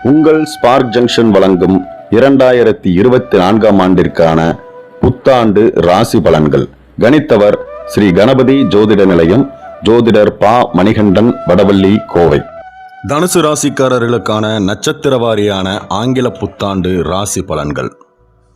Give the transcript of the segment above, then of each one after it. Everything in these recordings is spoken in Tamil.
உங்கள் ஸ்பார்க் ஜங்ஷன் வழங்கும் 2024ஆம் ஆண்டிற்கான புத்தாண்டு ராசி பலன்கள். கணித்தவர் ஸ்ரீ கணபதி ஜோதிட நிலையம், ஜோதிடர் பா மணிகண்டன், வடவள்ளி, கோவை. தனுசு ராசிக்காரர்களுக்கான நட்சத்திர வாரியான ஆங்கில புத்தாண்டு ராசி பலன்கள்.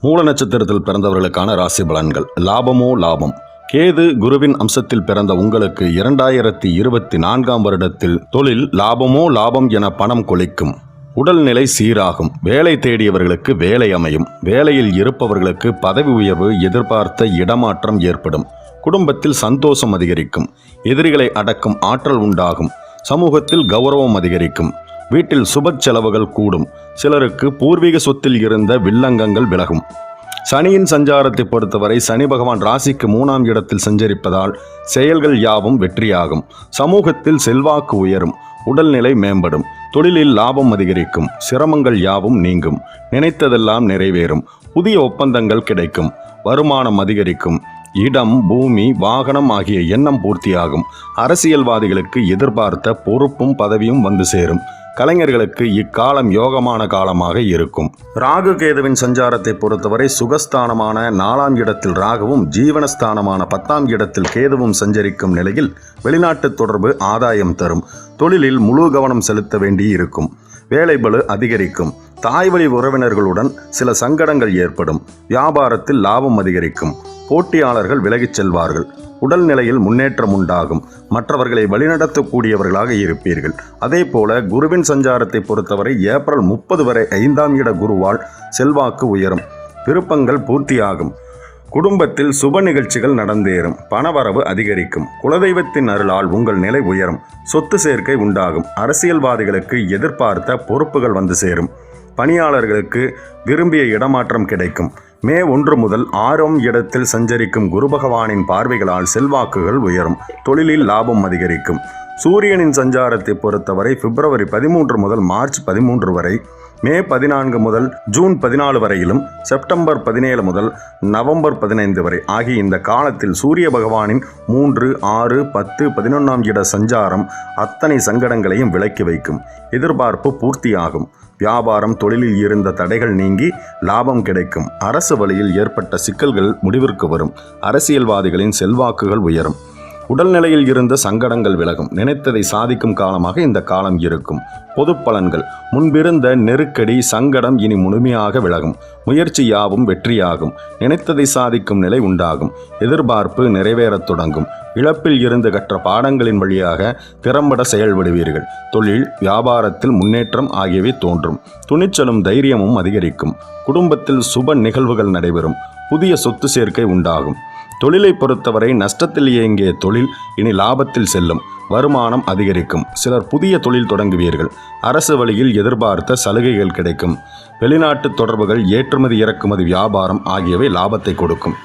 மூல நட்சத்திரத்தில் பிறந்தவர்களுக்கான ராசி பலன்கள். லாபமோ லாபம். கேது குருவின் அம்சத்தில் பிறந்த உங்களுக்கு 2024ஆம் வருடத்தில் தொழில் லாபமோ லாபம் என பணம் கொளிக்கும். உடல்நிலை சீராகும். வேலை தேடியவர்களுக்கு வேலை அமையும். வேலையில் இருப்பவர்களுக்கு பதவி உயர்வு, எதிர்பார்த்த இடமாற்றம் ஏற்படும். குடும்பத்தில் சந்தோஷம் அதிகரிக்கும். எதிரிகளை அடக்கும் ஆற்றல் உண்டாகும். சமூகத்தில் கௌரவம் அதிகரிக்கும். வீட்டில் சுப செலவுகள் கூடும். சிலருக்கு பூர்வீக சொத்தில் இருந்த வில்லங்கங்கள் விலகும். சனியின் சஞ்சாரத்தை பொறுத்தவரை சனி பகவான் ராசிக்கு 3ஆம் இடத்தில் சஞ்சரிப்பதால் செயல்கள் யாவும் வெற்றியாகும். சமூகத்தில் செல்வாக்கு உயரும். உடல்நிலை மேம்படும். தொழிலில் லாபம் அதிகரிக்கும். சிரமங்கள் யாவும் நீங்கும். நினைத்ததெல்லாம் நிறைவேறும். புதிய ஒப்பந்தங்கள் கிடைக்கும். வருமானம் அதிகரிக்கும். இடம், பூமி, வாகனம் ஆகிய எண்ணம் பூர்த்தியாகும். அரசியல்வாதிகளுக்கு எதிர்பார்த்த பொறுப்பும் பதவியும் வந்து சேரும். கலைஞர்களுக்கு இக்காலம் யோகமான காலமாக இருக்கும். ராகு கேதுவின் சஞ்சாரத்தை பொறுத்தவரை சுகஸ்தானமான 4ஆம் இடத்தில் ராகுவும், ஜீவனஸ்தானமான 10ஆம் இடத்தில் கேதுவும் சஞ்சரிக்கும் நிலையில் வெளிநாட்டு தொடர்பு ஆதாயம் தரும். தொழிலில் முழு கவனம் செலுத்த வேண்டி இருக்கும். வேலைபளு அதிகரிக்கும். தாய்வழி உறவினர்களுடன் சில சங்கடங்கள் ஏற்படும். வியாபாரத்தில் லாபம் அதிகரிக்கும். போட்டியாளர்கள் விலகிச் செல்வார்கள். உடல்நிலையில் முன்னேற்றம் உண்டாகும். மற்றவர்களை வழிநடத்தக்கூடியவர்களாக இருப்பீர்கள். அதே போல குருவின் சஞ்சாரத்தை பொறுத்தவரை ஏப்ரல் 30 வரை 5ஆம் இட குருவால் செல்வாக்கு உயரும். விருப்பங்கள் பூர்த்தியாகும். குடும்பத்தில் சுப நிகழ்ச்சிகள் நடந்தேறும். பணவரவு அதிகரிக்கும். குலதெய்வத்தின் அருளால் உங்கள் நிலை உயரும். சொத்து சேர்க்கை உண்டாகும். அரசியல்வாதிகளுக்கு எதிர்பார்த்த பொறுப்புகள் வந்து சேரும். பணியாளர்களுக்கு விரும்பிய இடமாற்றம் கிடைக்கும். மே 1 முதல் 6ஆம் இடத்தில் சஞ்சரிக்கும் குரு பகவானின் பார்வைகளால் செல்வாக்குகள் உயரும். தொழிலில் லாபம் அதிகரிக்கும். சூரியனின் சஞ்சாரத்தை பொறுத்தவரை பிப்ரவரி 13 முதல் மார்ச் 13 வரை, மே 14 முதல் ஜூன் 14 வரையிலும், செப்டம்பர் 17 முதல் நவம்பர் 15 வரை ஆகிய இந்த காலத்தில் சூரிய பகவானின் 3, 6, 10, 11ஆம் இட சஞ்சாரம் அத்தனை சங்கடங்களையும் விலக்கி வைக்கும். எதிர்பார்ப்பு பூர்த்தியாகும். வியாபாரம், தொழிலில் இருந்த தடைகள் நீங்கி லாபம் கிடைக்கும். அரசு வழியில் ஏற்பட்ட சிக்கல்கள் முடிவிற்கு வரும். அரசியல்வாதிகளின் செல்வாக்குகள் உயரும். உடல்நிலையில் இருந்த சங்கடங்கள் விலகும். நினைத்ததை சாதிக்கும் காலமாக இந்த காலம் இருக்கும். பொது பலன்கள். முன்பிருந்த நெருக்கடி, சங்கடம் இனி முழுமையாக விலகும். முயற்சி யாவும் வெற்றியாகும். நினைத்ததை சாதிக்கும் நிலை உண்டாகும். எதிர்பார்ப்பு நிறைவேறத் தொடங்கும். இழப்பில் இருந்து கற்ற பாடங்களின் வழியாக திறம்பட செயல்படுவீர்கள். தொழில், வியாபாரத்தில் முன்னேற்றம் ஆகியவை தோன்றும். துணிச்சலும் தைரியமும் அதிகரிக்கும். குடும்பத்தில் சுப நிகழ்வுகள் நடைபெறும். புதிய சொத்து சேர்க்கை உண்டாகும். தொழிலை பொறுத்தவரை நஷ்டத்தில் இயங்கிய தொழில் இனி லாபத்தில் செல்லும். வருமானம் அதிகரிக்கும். சிலர் புதிய தொழில் தொடங்குவீர்கள். அரசு வழியில் எதிர்பார்த்த சலுகைகள் கிடைக்கும். வெளிநாட்டு தொடர்புகள், ஏற்றுமதி இறக்குமதி வியாபாரம் ஆகியவை லாபத்தை கொடுக்கும்.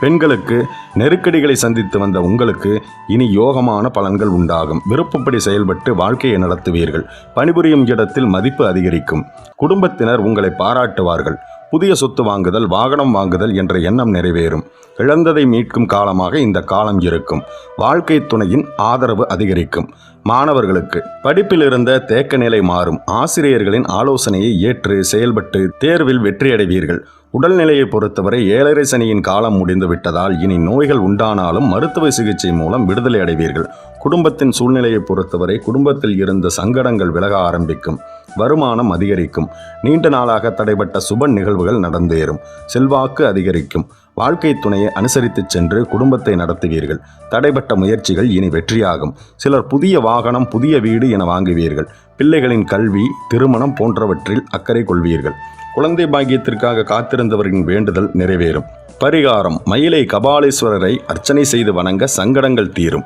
பெண்களுக்கு நெருக்கடிகளை சந்தித்து வந்த உங்களுக்கு இனி யோகமான பலன்கள் உண்டாகும். விருப்பப்படி செயல்பட்டு வாழ்க்கையை நடத்துவீர்கள். பணிபுரியும் இடத்தில் மதிப்பு அதிகரிக்கும். குடும்பத்தினர் உங்களை பாராட்டுவார்கள். புதிய சொத்து வாங்குதல், வாகனம் வாங்குதல் என்ற எண்ணம் நிறைவேறும். இழந்ததை மீட்கும் காலமாக இந்த காலம் இருக்கும். வாழ்க்கை துணையின் ஆதரவு அதிகரிக்கும். மாணவர்களுக்கு படிப்பில் இருந்த தேக்க நிலை மாறும். ஆசிரியர்களின் ஆலோசனையை ஏற்று செயல்பட்டு தேர்வில் வெற்றியடைவீர்கள். உடல்நிலையை பொறுத்தவரை 7.5 சனியின் காலம் முடிந்து விட்டதால் இனி நோய்கள் உண்டானாலும் மருத்துவ சிகிச்சை மூலம் விடுதலை அடைவீர்கள். குடும்பத்தின் சூழ்நிலையை பொறுத்தவரை குடும்பத்தில் இருந்த சங்கடங்கள் விலக ஆரம்பிக்கும். வருமானம் அதிகரிக்கும். நீண்ட நாளாக தடைபட்ட சுப நிகழ்வுகள் நடந்தேறும். செல்வாக்கு அதிகரிக்கும். வாழ்க்கை துணையை அனுசரித்து சென்று குடும்பத்தை நடத்துவீர்கள். தடைபட்ட முயற்சிகள் இனி வெற்றியாகும். சிலர் புதிய வாகனம், புதிய வீடு என வாங்குவீர்கள். பிள்ளைகளின் கல்வி, திருமணம் போன்றவற்றில் அக்கறை கொள்வீர்கள். குழந்தை பாக்கியத்திற்காக காத்திருந்தவர்களின் வேண்டுதல் நிறைவேறும். பரிகாரம். மயிலை கபாலீஸ்வரரை அர்ச்சனை செய்து வணங்க சங்கடங்கள் தீரும்.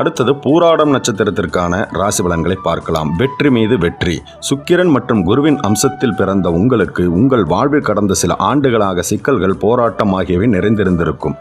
அடுத்தது பூராடம் நட்சத்திரத்திற்கான ராசி பலன்களை பார்க்கலாம். வெற்றி மீது வெற்றி. சுக்கிரன் மற்றும் குருவின் அம்சத்தில் பிறந்த உங்களுக்கு உங்கள் வாழ்வில் கடந்த சில ஆண்டுகளாக சிக்கல்கள், போராட்டம் ஆகியவை நிறைந்திருந்திருக்கும்.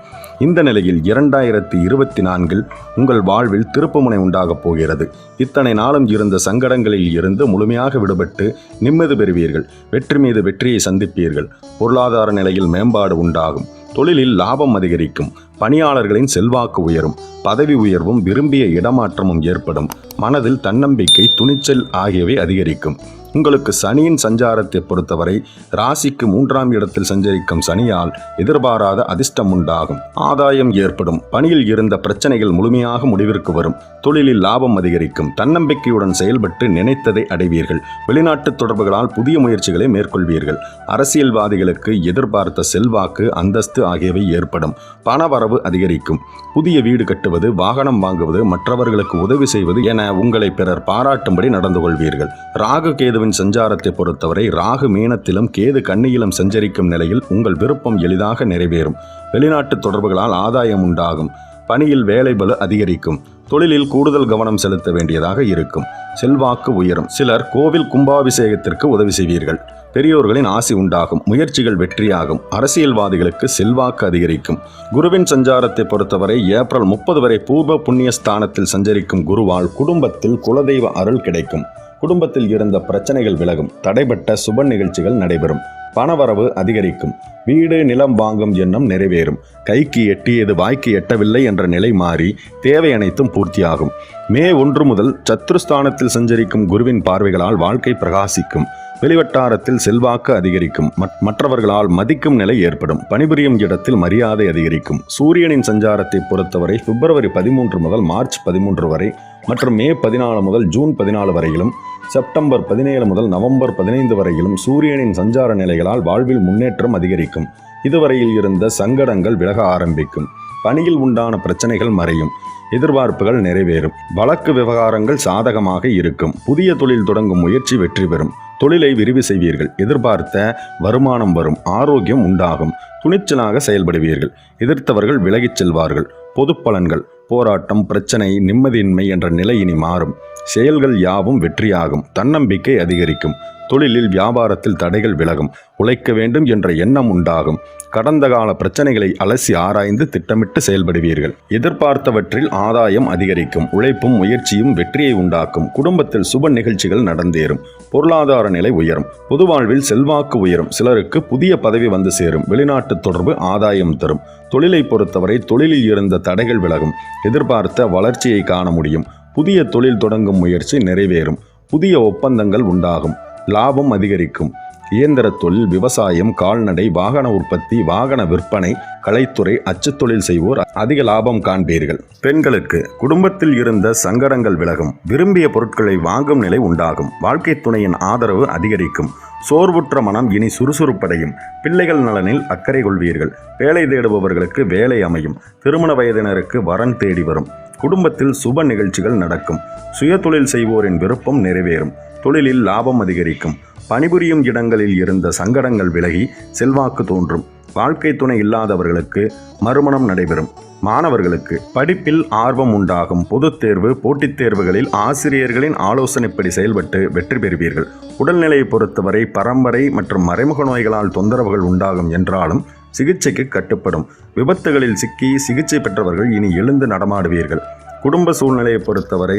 இந்த நிலையில் 2024இல் உங்கள் வாழ்வில் திருப்புமுனை உண்டாகப் போகிறது. இத்தனை நாளும் இருந்த சங்கடங்களில் இருந்து முழுமையாக விடுபட்டு நிம்மதி பெறுவீர்கள். வெற்றி மீது வெற்றியை சந்திப்பீர்கள். பொருளாதார நிலையில் மேம்பாடு உண்டாகும். தொழிலில் லாபம் அதிகரிக்கும். பணியாளர்களின் செல்வாக்கு உயரும். பதவி உயர்வும் விரும்பிய இடமாற்றமும் ஏற்படும். மனதில் தன்னம்பிக்கை, துணிச்சல் ஆகியவை அதிகரிக்கும். உங்களுக்கு சனியின் சஞ்சாரத்தை பொறுத்தவரை ராசிக்கு 3ஆம் இடத்தில் சஞ்சரிக்கும் சனியால் எதிர்பாராத அதிர்ஷ்டம் உண்டாகும், ஆதாயம் ஏற்படும், பணியில் இருந்த பிரச்சனைகள் முழுமையாக முடிவிற்கு வரும், தொழிலில் லாபம் அதிகரிக்கும், தன்னம்பிக்கையுடன் செயல்பட்டு நினைத்ததை அடைவீர்கள், வெளிநாட்டு தொடர்புகளால் புதிய முயற்சிகளை மேற்கொள்வீர்கள், அரசியல்வாதிகளுக்கு எதிர்பார்த்த செல்வாக்கு அந்தஸ்து ஆகியவை ஏற்படும், பணவரவு அதிகரிக்கும், புதிய வீடு கட்டுவது, வாகனம் வாங்குவது, மற்றவர்களுக்கு உதவி செய்வது என உங்களை பிறர் பாராட்டும்படி நடந்து கொள்வீர்கள். ராகு கேதுவின் சஞ்சாரத்தை பொறுத்தவரை ராகு மீனத்திலும் கேது கன்னியிலும் சஞ்சரிக்கும் நிலையில் உங்கள் விருப்பம் எளிதாக நிறைவேறும், வெளிநாட்டு தொடர்புகளால் ஆதாயம் உண்டாகும், பணியில் வேலைபளு அதிகரிக்கும், தொழிலில் கூடுதல் கவனம் செலுத்த வேண்டியதாக இருக்கும், செல்வாக்கு உயரும், சிலர் கோவில் கும்பாபிஷேகத்திற்கு உதவி செய்வீர்கள், பெரியோர்களின் ஆசி உண்டாகும், முயற்சிகள் வெற்றியாகும், அரசியல்வாதிகளுக்கு செல்வாக்கு அதிகரிக்கும். குருவின் சஞ்சாரத்தை பொறுத்தவரை ஏப்ரல் 30 வரை பூர்வ புண்ணிய ஸ்தானத்தில் சஞ்சரிக்கும் குருவால் குடும்பத்தில் குலதெய்வ அருள் கிடைக்கும், குடும்பத்தில் இருந்த பிரச்சனைகள் விலகும், தடைபட்ட சுப நிகழ்ச்சிகள் நடைபெறும், பணவரவு அதிகரிக்கும், வீடு நிலம் வாங்கும் எண்ணம் நிறைவேறும், கைக்கு எட்டியது வாய்க்கு எட்டவில்லை என்ற நிலை மாறி தேவை அனைத்தும் பூர்த்தியாகும். மே 1 முதல் சத்ருஸ்தானத்தில் சஞ்சரிக்கும் குருவின் பார்வைகளால் வாழ்க்கை பிரகாசிக்கும், வெளிவட்டாரத்தில் செல்வாக்கு அதிகரிக்கும், மற்றவர்களால் மதிக்கும் நிலை ஏற்படும், பணிபுரியும் இடத்தில் மரியாதை அதிகரிக்கும். சூரியனின் சஞ்சாரத்தை பொறுத்தவரை பிப்ரவரி 13 முதல் மார்ச் 13 வரை மற்றும் மே 14 முதல் ஜூன் 14 வரையிலும், செப்டம்பர் 17 முதல் நவம்பர் 15 வரையிலும் சூரியனின் சஞ்சார நிலைகளால் வாழ்வில் முன்னேற்றம் அதிகரிக்கும், இதுவரையில் இருந்த சங்கடங்கள் விலக ஆரம்பிக்கும், பணியில் உண்டான பிரச்சனைகள் மறையும், எதிர்பார்ப்புகள் நிறைவேறும், வழக்கு விவகாரங்கள் சாதகமாக இருக்கும், புதிய தொழில் தொடங்கும் முயற்சி வெற்றி பெறும், தொழிலை விரிவு செய்வீர்கள், எதிர்பார்த்த வருமானம் வரும், ஆரோக்கியம் உண்டாகும், துணிச்சலாக செயல்படுவீர்கள், எதிர்த்தவர்கள் விலகிச் செல்வார்கள். பொது பலன்கள்: போராட்டம், பிரச்சனை, நிம்மதியின்மை என்ற நிலை இனி மாறும், செயல்கள் யாவும் வெற்றியாகும், தன்னம்பிக்கை அதிகரிக்கும், தொழிலில் வியாபாரத்தில் தடைகள் விலகும், உழைக்க வேண்டும் என்ற எண்ணம் உண்டாகும், கடந்த கால பிரச்சனைகளை அலசி ஆராய்ந்து திட்டமிட்டு செயல்படுவீர்கள், எதிர்பார்த்தவற்றில் ஆதாயம் அதிகரிக்கும், உழைப்பும் முயற்சியும் வெற்றியை உண்டாக்கும், குடும்பத்தில் சுப நிகழ்ச்சிகள் நடந்தேறும், பொருளாதார நிலை உயரும், பொது வாழ்வில் செல்வாக்கு உயரும், சிலருக்கு புதிய பதவி வந்து சேரும், வெளிநாட்டு தொடர்பு ஆதாயம் தரும், தொழிலை பொறுத்தவரை தொழிலில் இருந்த தடைகள் விலகும், எதிர்பார்த்த வளர்ச்சியை காண முடியும், புதிய தொழில் தொடங்கும் முயற்சி நிறைவேறும், புதிய ஒப்பந்தங்கள் உண்டாகும், லாபம் அதிகரிக்கும், இயந்திர தொழில், விவசாயம், கால்நடை, வாகன உற்பத்தி, வாகன விற்பனை, கலைத்துறை, அச்சுத்தொழில் செய்வோர் அதிக லாபம் காண்பீர்கள். பெண்களுக்கு குடும்பத்தில் இருந்த சங்கடங்கள் விலகும், விரும்பிய பொருட்களை வாங்கும் நிலை உண்டாகும், வாழ்க்கை துணையின் ஆதரவு அதிகரிக்கும், சோர்வுற்ற மனம் இனி சுறுசுறுப்படையும், பிள்ளைகள் நலனில் அக்கறை கொள்வீர்கள், வேலை தேடுபவர்களுக்கு வேலை அமையும், திருமண வயதினருக்கு வரன் தேடி வரும், குடும்பத்தில் சுப நிகழ்ச்சிகள் நடக்கும், சுய தொழில் செய்வோரின் விருப்பம் நிறைவேறும், தொழிலில் லாபம் அதிகரிக்கும், பணிபுரியும் இடங்களில் இருந்த சங்கடங்கள் விலகி செல்வாக்கு தோன்றும், வாழ்க்கை துணை இல்லாதவர்களுக்கு மறுமணம் நடைபெறும், மாணவர்களுக்கு படிப்பில் ஆர்வம் உண்டாகும், பொதுத் தேர்வு, போட்டித் தேர்வுகளில் ஆசிரியர்களின் ஆலோசனைப்படி செயல்பட்டு வெற்றி பெறுவீர்கள், உடல்நிலையை பொறுத்தவரை பரம்பரை மற்றும் மறைமுக நோய்களால் தொந்தரவுகள் உண்டாகும் என்றாலும் சிகிச்சைக்கு கட்டுப்படும், விபத்துகளில் சிக்கி சிகிச்சை பெற்றவர்கள் இனி எழுந்து நடமாடுவீர்கள், குடும்ப சூழ்நிலையை பொறுத்தவரை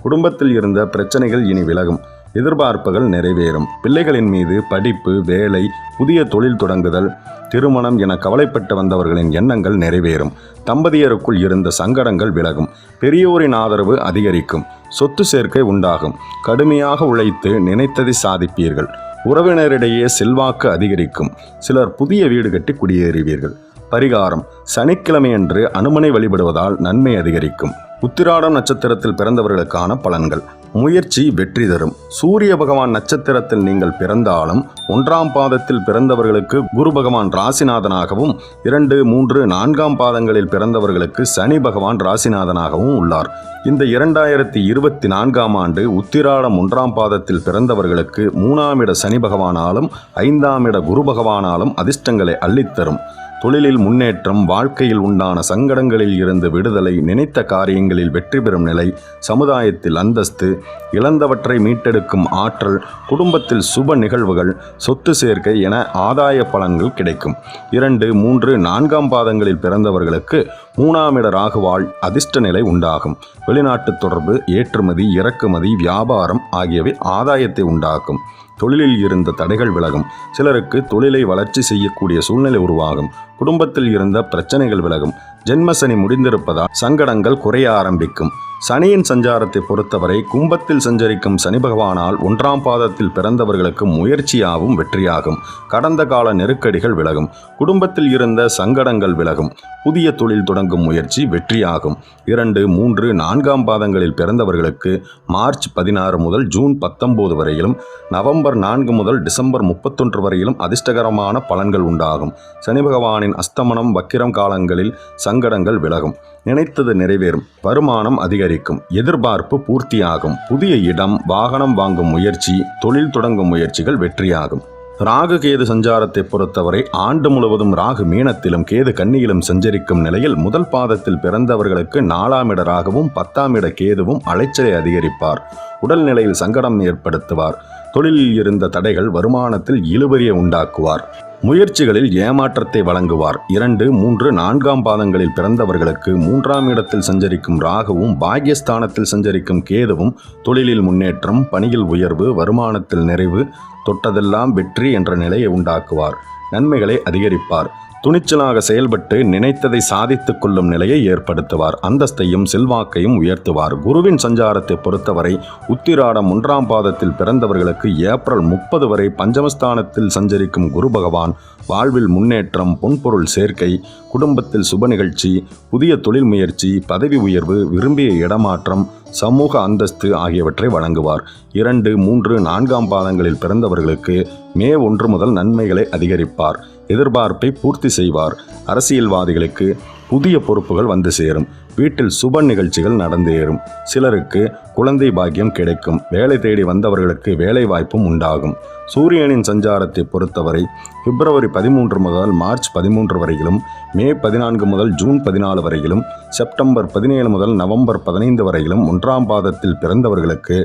குடும்பத்தில் இருந்த பிரச்சனைகள் இனி விலகும், எதிர்பார்ப்புகள் நிறைவேறும், பிள்ளைகளின் மீது படிப்பு, வேலை, புதிய தொழில் தொடங்குதல், திருமணம் என கவலைப்பட்டு வந்தவர்களின் எண்ணங்கள் நிறைவேறும், தம்பதியருக்குள் இருந்த சங்கடங்கள் விலகும், பெரியோரின் ஆதரவு அதிகரிக்கும், சொத்து சேர்க்கை உண்டாகும், கடுமையாக உழைத்து நினைத்ததை சாதிப்பீர்கள், உறவினரிடையே செல்வாக்கு அதிகரிக்கும், சிலர் புதிய வீடு கட்டி குடியேறுவீர்கள். பரிகாரம்: சனிக்கிழமையன்று அனுமனை வழிபடுவதால் நன்மை அதிகரிக்கும். உத்திராடம் நட்சத்திரத்தில் பிறந்தவர்களுக்கான பலன்கள்: முயற்சி வெற்றி தரும். சூரிய பகவான் நட்சத்திரத்தில் நீங்கள் பிறந்தாலும் 1ஆம் பாதத்தில் பிறந்தவர்களுக்கு குரு பகவான் ராசிநாதனாகவும் 2, 3, 4ஆம் பாதங்களில் பிறந்தவர்களுக்கு சனி பகவான் ராசிநாதனாகவும் உள்ளார். இந்த 2024ஆம் ஆண்டு உத்திராடம் 1ஆம் பாதத்தில் பிறந்தவர்களுக்கு 3ஆம் இட சனி பகவானாலும் 5ஆம் இட குரு பகவானாலும் அதிர்ஷ்டங்களை அள்ளித்தரும். தொழிலில் முன்னேற்றம், வாழ்க்கையில் உண்டான சங்கடங்களில் இருந்து விடுதலை, நினைத்த காரியங்களில் வெற்றி பெறும் நிலை, சமுதாயத்தில் அந்தஸ்து, இழந்தவற்றை மீட்டெடுக்கும் ஆற்றல், குடும்பத்தில் சுப நிகழ்வுகள், சொத்து சேர்க்கை என ஆதாய பலன்கள் கிடைக்கும். 2, 3, 4ஆம் பாதங்களில் பிறந்தவர்களுக்கு 3ஆம் இட ராகுவால் அதிர்ஷ்ட நிலை உண்டாகும். வெளிநாட்டு தொடர்பு, ஏற்றுமதி, இறக்குமதி, வியாபாரம் ஆகியவை ஆதாயத்தை உண்டாக்கும். தொழிலில் இருந்த தடைகள் விலகும். சிலருக்கு தொழிலை வளர்ச்சி செய்யக்கூடிய சூழ்நிலை உருவாகும். குடும்பத்தில் இருந்த பிரச்சனைகள் விலகும். ஜென்மசனி முடிந்திருப்பதால் சங்கடங்கள் குறைய ஆரம்பிக்கும். சனியின் சஞ்சாரத்தை பொறுத்தவரை கும்பத்தில் சஞ்சரிக்கும் சனி பகவானால் 1ஆம் பாதத்தில் பிறந்தவர்களுக்கு முயற்சியாகவும் வெற்றியாகும். கடந்த கால நெருக்கடிகள் விலகும். குடும்பத்தில் இருந்த சங்கடங்கள் விலகும். புதிய தொழில் தொடங்கும் முயற்சி வெற்றியாகும். 2, 3, 4ஆம் பாதங்களில் பிறந்தவர்களுக்கு மார்ச் 16 முதல் ஜூன் 19 வரையிலும், நவம்பர் 4 முதல் டிசம்பர் 31 வரையிலும் அதிர்ஷ்டகரமான பலன்கள் உண்டாகும். சனி பகவானின் அஸ்தமனம் வக்கிரம் காலங்களில் சங்கடங்கள் விலகும். நினைத்தது நிறைவேறும். வருமானம் அதிகரிக்கும். எதிர்பார்ப்பு பூர்த்தியாகும். புதிய இடம், வாகனம் வாங்கும் முயற்சி, தொழில் தொடங்கும் முயற்சிகள் வெற்றியாகும். ராகு கேது சஞ்சாரத்தை பொறுத்தவரை ஆண்டு முழுவதும் ராகு மீனத்திலும் கேது கன்னியிலும் சஞ்சரிக்கும் நிலையில் முதல் பாதத்தில் பிறந்தவர்களுக்கு 4ஆம் இட ராகுவும் 10ஆம் இட கேதுவும் அலைச்சலை அதிகரிப்பார். உடல்நிலையில் சங்கடம் ஏற்படுத்துவார். தொழிலில் இருந்த தடைகள் வருமானத்தில் இழுபறியை உண்டாக்குவார். முயற்சிகளில் ஏமாற்றத்தை வழங்குவார். 2, 3, 4ஆம் பாதங்களில் பிறந்தவர்களுக்கு 3ஆம் இடத்தில் சஞ்சரிக்கும் ராகுவும் பாக்யஸ்தானத்தில் சஞ்சரிக்கும் கேதுவும் தொழிலில் முன்னேற்றம், பணியில் உயர்வு, வருமானத்தில் நிறைவு, தொட்டதெல்லாம் வெற்றி என்ற நிலையை உண்டாக்குவார். நன்மைகளை அதிகரிப்பார். துணிச்சலாக செயல்பட்டு நினைத்ததை சாதித்துக் கொள்ளும் நிலையை ஏற்படுத்துவார். அந்தஸ்தையும் செல்வாக்கையும் உயர்த்துவார். குருவின் சஞ்சாரத்தை பொறுத்தவரை உத்திராடம் 1ஆம் பாதத்தில் பிறந்தவர்களுக்கு ஏப்ரல் 30 வரை பஞ்சமஸ்தானத்தில் சஞ்சரிக்கும் குரு பகவான் வாழ்வில் முன்னேற்றம், பொன்பொருள் சேர்க்கை, குடும்பத்தில் சுப நிகழ்ச்சி, புதிய தொழில் முயற்சி, பதவி உயர்வு, விரும்பிய இடமாற்றம், சமூக அந்தஸ்து ஆகியவற்றை வழங்குவார். 2, 3, 4ஆம் பாதங்களில் பிறந்தவர்களுக்கு மே 1 முதல் நன்மைகளை அதிகரிப்பார். எதிர்பார்ப்பை பூர்த்தி செய்வார். அரசியல்வாதிகளுக்கு புதிய பொறுப்புகள் வந்து சேரும். வீட்டில் சுப நிகழ்ச்சிகள் நடந்தேறும். சிலருக்கு குழந்தை பாக்கியம் கிடைக்கும். வேலை தேடி வந்தவர்களுக்கு வேலை வாய்ப்பும் உண்டாகும். சூரியனின் சஞ்சாரத்தை பொறுத்தவரை பிப்ரவரி 13 முதல் மார்ச் 13 வரையிலும், மே 14 முதல் ஜூன் 14 வரையிலும், செப்டம்பர் 17 முதல் நவம்பர் 15 வரையிலும் 1ஆம் பாதத்தில் பிறந்தவர்களுக்கு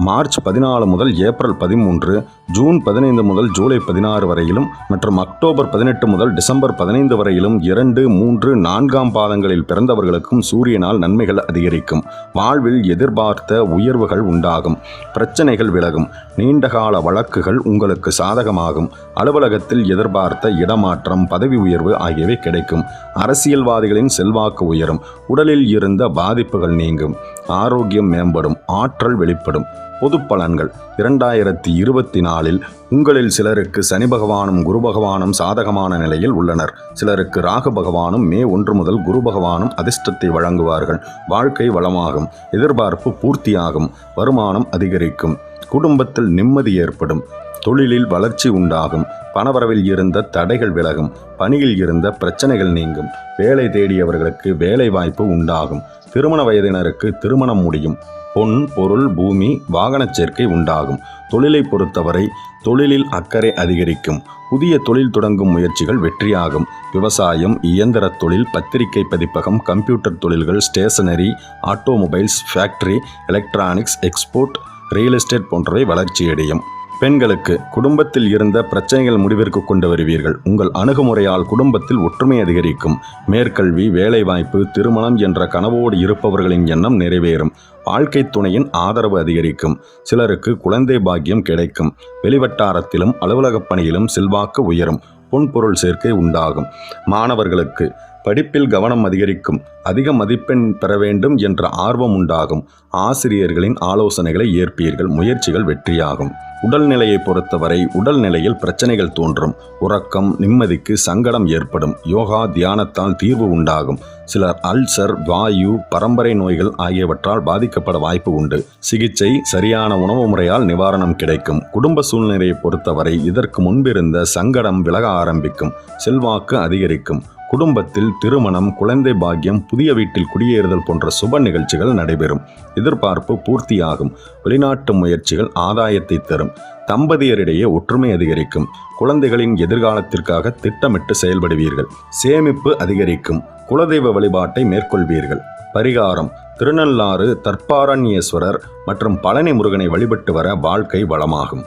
மார்ச் 14 முதல் ஏப்ரல் 13, ஜூன் 15 முதல் ஜூலை 16 வரையிலும் மற்றும் அக்டோபர் 18 முதல் டிசம்பர் 15 வரையிலும் 2, 3, 4ஆம் பாதங்களில் பிறந்தவர்களுக்கும் சூரியனால் நன்மைகள் அதிகரிக்கும். வாழ்வில் எதிர்பார்த்த உயர்வுகள் உண்டாகும். பிரச்சனைகள் விலகும். நீண்டகால வழக்குகள் உங்களுக்கு சாதகமாகும். அலுவலகத்தில் எதிர்பார்த்த இடமாற்றம், பதவி உயர்வு ஆகியவை கிடைக்கும். அரசியல்வாதிகளின் செல்வாக்கு உயரும். உடலில் இருந்த பாதிப்புகள் நீங்கும். ஆரோக்கியம் மேம்படும். ஆற்றல் வெளிப்படும். பொது பலன்கள் 2024இல் உங்களில் சிலருக்கு சனி பகவானும் குரு பகவானும் சாதகமான நிலையில் உள்ளனர். சிலருக்கு ராகு பகவானும் மே 1 முதல் குரு பகவானும் அதிர்ஷ்டத்தை வழங்குவார்கள். வாழ்க்கை வளமாகும். எதிர்பார்ப்பு பூர்த்தியாகும். வருமானம் அதிகரிக்கும். குடும்பத்தில் நிம்மதி ஏற்படும். தொழிலில் வளர்ச்சி உண்டாகும். பணவரவில் இருந்த தடைகள் விலகும். பணியில் இருந்த பிரச்சனைகள் நீங்கும். வேலை தேடியவர்களுக்கு வேலை வாய்ப்பு உண்டாகும். திருமண வயதினருக்கு திருமணம் முடியும். பொன், பொருள், பூமி, வாகனச் சேர்க்கை உண்டாகும். தொழிலை பொறுத்தவரை தொழிலில் அக்கறை அதிகரிக்கும். புதிய தொழில் தொடங்கும் முயற்சிகள் வெற்றியாகும். விவசாயம், இயந்திர தொழில், பத்திரிகை பதிப்பகம், கம்ப்யூட்டர் தொழில்கள், stationery, automobiles, factory, electronics, export, real estate போன்றவை வளர்ச்சியடையும். பெண்களுக்கு குடும்பத்தில் இருந்த பிரச்சனைகள் முடிவிற்கு கொண்டு வருவீர்கள். உங்கள் அணுகுமுறையால் குடும்பத்தில் ஒற்றுமை அதிகரிக்கும். மேற்கல்வி, வேலைவாய்ப்பு, திருமணம் என்ற கனவோடு இருப்பவர்களின் எண்ணம் நிறைவேறும். வாழ்க்கை துணையின் ஆதரவு அதிகரிக்கும். சிலருக்கு குழந்தை பாக்கியம் கிடைக்கும். வெளிவட்டாரத்திலும் அலுவலகப் பணியிலும் செல்வாக்கு உயரும். பொன்பொருள் சேர்க்கை உண்டாகும். மாணவர்களுக்கு படிப்பில் கவனம் அதிகரிக்கும். அதிக மதிப்பெண் பெற வேண்டும் என்ற ஆர்வம் உண்டாகும். ஆசிரியர்களின் ஆலோசனைகளை ஏற்பீர்கள். முயற்சிகள் வெற்றியாகும். உடல்நிலையை பொறுத்தவரை உடல்நிலையில் பிரச்சனைகள் தோன்றும். உறக்கம், நிம்மதிக்கு சங்கடம் ஏற்படும். யோகா, தியானத்தால் தீர்வு உண்டாகும். சிலர் அல்சர், வாயு, பரம்பரை நோய்கள் ஆகியவற்றால் பாதிக்கப்பட வாய்ப்பு உண்டு. சிகிச்சை, சரியான உணவு முறையால் நிவாரணம் கிடைக்கும். குடும்ப சூழ்நிலையை பொறுத்தவரை இதற்கு முன்பிருந்த சங்கடம் விலக ஆரம்பிக்கும். செல்வாக்கு அதிகரிக்கும். குடும்பத்தில் திருமணம், குழந்தை பாக்கியம், புதிய வீட்டில் குடியேறுதல் போன்ற சுப நிகழ்ச்சிகள் நடைபெறும். எதிர்பார்ப்பு பூர்த்தியாகும். வெளிநாட்டு முயற்சிகள் ஆதாயத்தை தரும். தம்பதியரிடையே ஒற்றுமை அதிகரிக்கும். குழந்தைகளின் எதிர்காலத்திற்காக திட்டமிட்டு செயல்படுவீர்கள். சேமிப்பு அதிகரிக்கும். குலதெய்வ வழிபாட்டை மேற்கொள்வீர்கள். பரிகாரம்: திருநள்ளாறு தர்பாரண்யேஸ்வரர் மற்றும் பழனி முருகனை வழிபட்டு வர வாழ்க்கை வளமாகும்.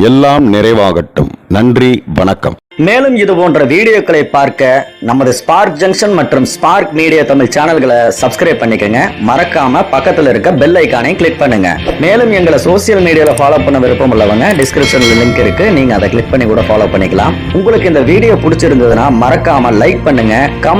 எல்லாம் நிறைவாகட்டும். நன்றி, வணக்கம். மேலும் இது போன்ற வீடியோக்களை பார்க்க நமது ஸ்பார்க் ஜங்ஷன் மற்றும் ஸ்பார்க் மீடியா தமிழ் சேனல்களை சப்ஸ்கிரைப் பண்ணிக்கங்க. மறக்காம பக்கத்துல இருக்க பெல் ஐகானை கிளிக் பண்ணுங்க. மேலும் எங்களை சோசியல் மீடியால ஃபாலோ பண்ண விருப்பம் உள்ளவங்க டிஸ்கிரிப்ஷன்ல லிங்க் இருக்கு, நீங்க அதை கிளிக் பண்ணி கூட ஃபாலோ பண்ணிக்கலாம். உங்களுக்கு இந்த வீடியோ பிடிச்சிருந்ததுன்னா மறக்காம லைக் பண்ணுங்க, கமெண்ட்